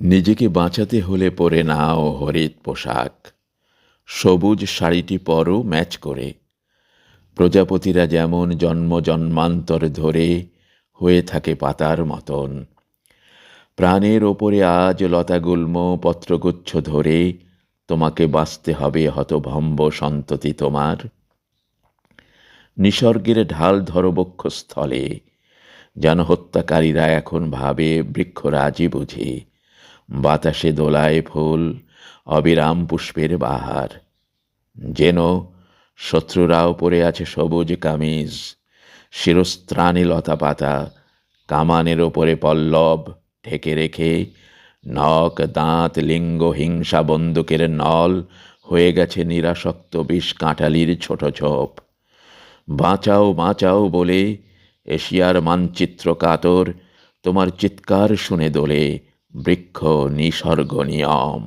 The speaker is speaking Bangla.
নিজেকে বাঁচাতে হলে পরে নাও হরিৎ পোশাক, সবুজ শাড়িটি পরো ম্যাচ করে। প্রজাপতিরা যেমন জন্ম জন্মান্তর ধরে হয়ে থাকে পাতার মতন, প্রাণের ওপরে আজ লতাগুল্ম পত্রগুচ্ছ ধরে তোমাকে বাঁচতে হবে হতভম্ব সন্ততি তোমার। নিসর্গের ঢাল ধরো বক্ষস্থলে, যেন হত্যাকারীরা এখন ভাবে বৃক্ষরাজি বুঝি। বাতাসে দোলায় ফুল, অবিরাম পুষ্পের বাহার। যেন শত্রুরাও পরে আছে সবুজ কামিজ, শিরস্ত্রাণে লতা পাতা, কামানের ওপরে পল্লব ঢেকে রেখে। নখ দাঁত লিঙ্গ হিংসা বন্দুকের নল হয়ে গেছে নিরাসক্ত বিষ কাঁটালির ছোট ছোপ। বাঁচাও বাঁচাও বলে এশিয়ার মানচিত্র কাতর তোমার চিৎকার শুনে দোলে বৃক্ষ নিসর্গ নিয়ম।